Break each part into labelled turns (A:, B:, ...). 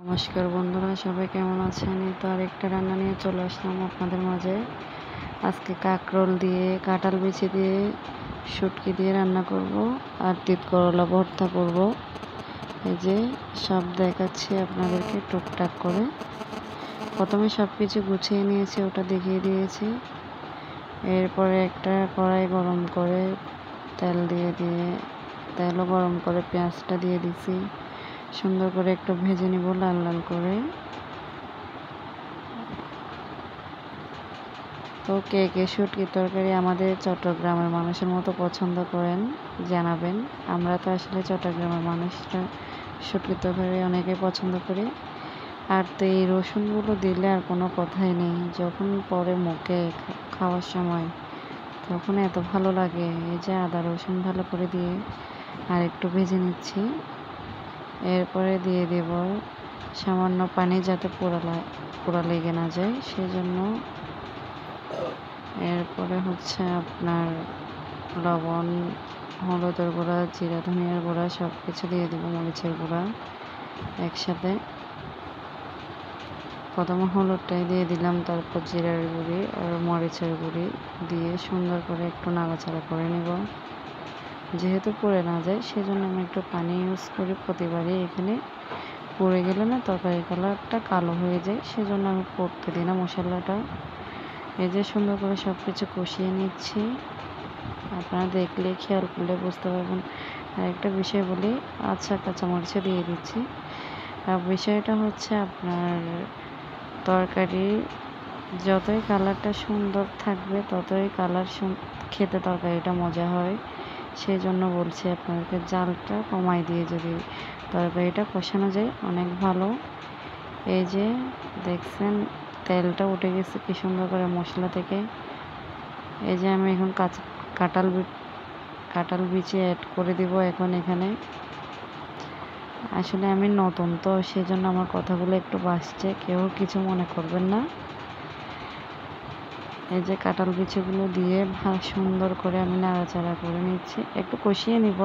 A: নমস্কার বন্ধুরা, সবাই কেমন আছেন? এই তো আরেকটা রান্না নিয়ে চলে আসলাম আপনাদের মাঝে। আজকে কাঁকরোল দিয়ে, কাঁঠাল বিচি দিয়ে, শুটকি দিয়ে রান্না করব আর তিত করলা ভর্তা করব। এই যে সব দেখাচ্ছি আপনাদেরকে টুকটাক করে। প্রথমে সব কিছু গুছিয়ে নিয়েছি, ওটা দেখিয়ে দিয়েছি। এরপরে একটা কড়াই গরম করে তেলও গরম করে পেঁয়াজটা দিয়ে দিছি। সুন্দর করে একটু ভেজে নিব লাল লাল করে। তো কে কে শুটকির তরকারি আমাদের চট্টগ্রামের মানুষের মতো পছন্দ করেন জানাবেন। আমরা তো আসলে চট্টগ্রামের মানুষরা শুটকির তরকারি অনেকেই পছন্দ করি। আর তো এই রসুনগুলো দিলে আর কোনো কথাই নেই। যখন পরে মুখে খাওয়ার সময় তখন এত ভালো লাগে। এই যে আদা রসুন ভালো করে দিয়ে আর একটু ভেজে নিচ্ছি। এরপরে দিয়ে দেব সামান্য পানি, যাতে পোড়া লেগে না যায় সেজন্য। এরপরে হচ্ছে আপনার লবণ, হলুদের গুঁড়া, জিরা ধনিয়ার গুঁড়া সব কিছু দিয়ে দেবো, মরিচের গুঁড়া একসাথে। প্রথমে হলুদটাই দিয়ে দিলাম, তারপর জিরার গুঁড়ি আর মরিচের গুঁড়ি দিয়ে সুন্দর করে একটু নাড়াচাড়া করে নেব। যেহেতু পুড়ে না যায় সেজন্য আমি একটু পানি ইউজ করি প্রতিবারই। এখানে পুড়ে গেলে না তরকারির কালারটা কালো হয়ে যায়, সেজন্য আমি পড়তে দিই না মশলাটা। এই যে সুন্দর করে সব কিছু কষিয়ে নিচ্ছি। আপনারা দেখলে খেয়াল করলে বুঝতে পারবেন। আর একটা বিষয় বলি, আচ্ছা কাঁচামরিচও দিয়ে দিচ্ছি। আর বিষয়টা হচ্ছে আপনার তরকারি যতই কালারটা সুন্দর থাকবে ততই খেতে তরকারিটা মজা হয়। সেই জন্য বলছি আপনাদেরকে, জালটা কমাই দিয়ে যদি তরকারিটা কষানো যায় অনেক ভালো। এই যে দেখছেন তেলটা উঠে গেছে কি সুন্দর করে মশলা থেকে। এই যে আমি এখন কাঁঠাল বিচি অ্যাড করে দিব এখন এখানে। আসলে আমি নতুন তো সেজন্য আমার কথাগুলো একটু বাসছে, কেউ কিছু মনে করবেন না। এই যে কাঁঠাল বিচিগুলো দিয়ে সুন্দর করে আমি নাড়াচাড়া করে নিচ্ছি, একটু কষিয়ে নিব।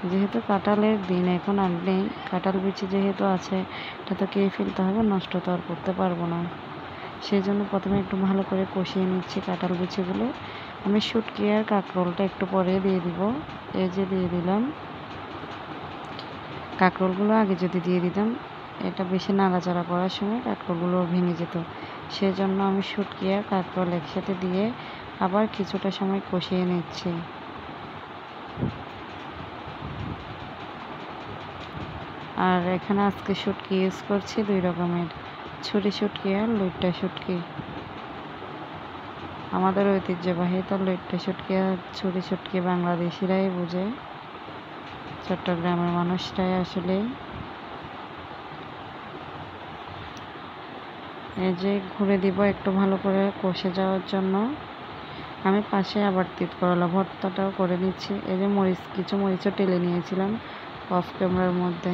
A: যেহেতু কাঁঠালের দিন এখন আর নেই, কাঁঠাল বিচি যেহেতু আছে এটা তো খেয়ে ফেলতে হবে, নষ্ট তো আর করতে পারবো না। সেই জন্য প্রথমে একটু ভালো করে কষিয়ে নিচ্ছি কাঁঠাল বিচিগুলো। আমি শুটকি আর কাঁকরোলটা একটু পরে দিয়ে দিব। এই যে দিয়ে দিলাম। কাঁকরোলগুলো আগে যদি দিয়ে দিতাম, এটা বেশি নাড়াচাড়া করার সময় কাঁকরোলগুলো ভেঙে যেত। সেজন্য আমি শুটকি আর কাঁকরোল একসাথে দিয়ে আবার কিছুটা সময় কষিয়ে নিচ্ছি। আর এখানে আজকে শুটকি ইউজ করছি 2 রকমের, ছুরি শুটকি আর লইট্টা শুটকি। আমাদের ঐতিহ্যবাহী তো লইট্টা শুটকি আর ছুরি শুটকি বাংলাদেশিরাই বুঝে, চট্টগ্রামের মানুষরাই আসলে। এই যে ঘুরে দিব একটু ভালো করে কষে যাওয়ার জন্য। আমি পাশে আবার তিত করলা ভর্তাটাও করে নিচ্ছি। এই যে কিছু মরিচও টেলে নিয়েছিলাম অফ ক্যামেরার মধ্যে।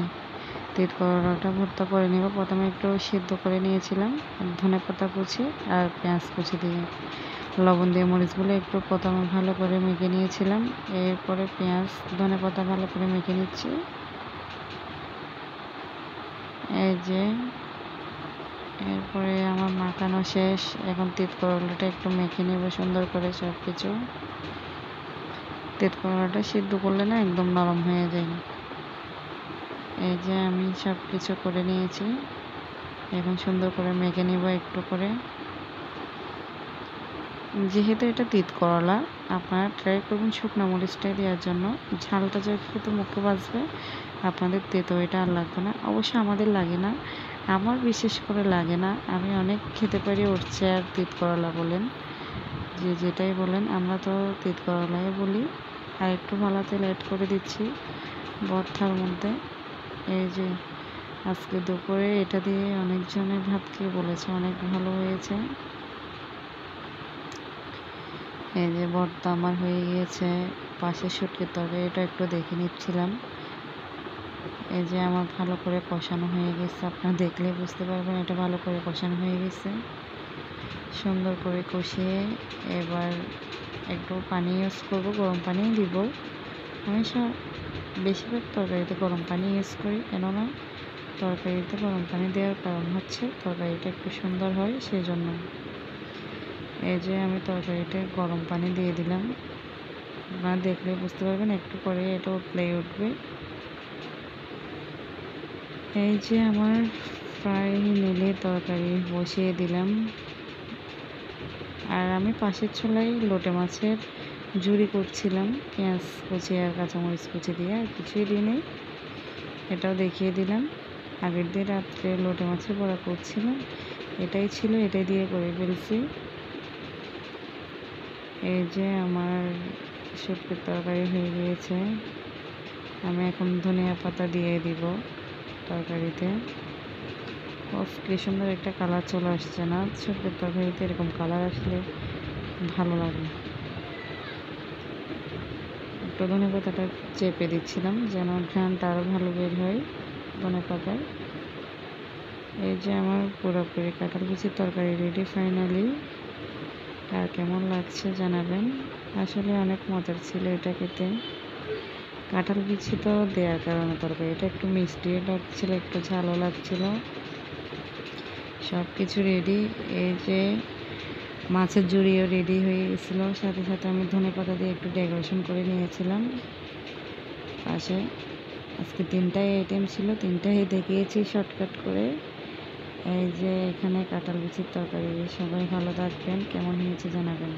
A: তিত করলাটা ভর্তা করে নিব। প্রথমে একটু সিদ্ধ করে নিয়েছিলাম ধনেপাতা কুচি আর পেঁয়াজ কুচি দিয়ে, লবণ দিয়ে মরিচগুলো একটু প্রথমে ভালো করে মেখে নিয়েছিলাম। এরপরে পেঁয়াজ ধনেপাতা ভালো করে মেখে নিচ্ছি। এই যে এরপরে আমার মাখানো শেষ। এখন তিত করলাটা একটু মেখে নেব সুন্দর করে সব কিছু। তিত করলাটা সিদ্ধ করলে না একদম নরম হয়ে যায়। এই যে আমি সব কিছু করে নিয়েছি, এখন সুন্দর করে মেখে নিব একটু করে। যেহেতু এটা তিত করলা, আপনারা ট্রাই করবেন শুকনো মরিচটাই দেওয়ার জন্য। ঝালটা যেহেতু মুখে বাজবে, আপনাদের তেতো এটা আর লাগবে না। অবশ্য আমাদের লাগে না, আমার বিশেষ করে লাগে না। আমি অনেক খেতে পারি উঠছে আর তিত করলা বলেন, যে যেটাই বলেন, আমরা তো তিত করলাই বলি। আর একটু ভালো তেল অ্যাড করে দিচ্ছি ভর্তার মধ্যে। এই যে আজকে দুপুরে এটা দিয়ে অনেকজনে ভাত খেয়ে বলেছে অনেক ভালো হয়েছে। এই যে ভর্তা আমার হয়ে গিয়েছে। পাশে শুটকির তরকারি এটা একটু দেখে নিচ্ছিলাম। এই যে আমার ভালো করে কষানো হয়ে গেছে, আপনারা দেখলে বুঝতে পারবেন এটা ভালো করে কষানো হয়ে গেছে। সুন্দর করে কষিয়ে এবার একটু পানি ইউজ করবো, গরম পানি দিব। আমি বেশিরভাগ তরকারিতে গরম পানি ইউজ করি, কেননা তরকারিতে গরম পানি দেওয়ার কারণ হচ্ছে তরকারিটা একটু সুন্দর হয় সেই জন্য। এই যে আমি তরকারিতে গরম পানি দিয়ে দিলাম। আপনারা দেখলে বুঝতে পারবেন, একটু পরে এটা উতলেই উঠবে। এই যে আমার ফ্রাই নিলে তরকারি বসিয়ে দিলাম। আর আমি পাশের চুলায় লোটে মাছের ঝুরি করছিলাম, পেঁয়াজ কুচি আর কাঁচামরিচ কুচি দিয়ে, আর কিছুই দিইনি। এটাও দেখিয়ে দিলাম। আগের দিন রাত্রে লোটে মাছের বড়া করছিলাম, এটাই ছিল, এটাই দিয়ে করে ফেলছি। এই যে আমার শুটকির তরকারি হয়ে গিয়েছে। আমি এখন ধনিয়া পাতা দিয়ে দিব তরকারিতে। কি সুন্দর একটা কালার চলে আসছে না? শুটকির তরকারিতে এরকম কালার আসলে ভালো লাগে। একটু ধনে পাতাটা চেপে দিচ্ছিলাম যেন ঘ্রাণটা আরও ভালো বের হয় ধনে পাতায়। এই যে আমার পুরোপুরি কাঁঠাল বিচির তরকারি রেডি ফাইনালি। আর কেমন লাগছে জানাবেন। আসলে অনেক মজার ছিল এটা খেতে। কাঁঠাল বিচি তো দেওয়ার কারণে তরকারিটা একটু মিষ্টিও লাগছিল, একটু ঝালও লাগছিল। সব কিছু রেডি। এই যে মাছের ঝুড়িও রেডি হয়ে গেছিলো, সাথে সাথে আমি ধনেপাতা দিয়ে একটু ডেকোরেশন করে নিয়েছিলাম পাশে। আজকে 3টাই আইটেম ছিল, 3টাই দেখিয়েছি শর্টকাট করে। এই যে এখানে কাঁঠাল বিচির তরকারি। সবাই ভালো থাকবেন, কেমন হয়েছে জানাবেন।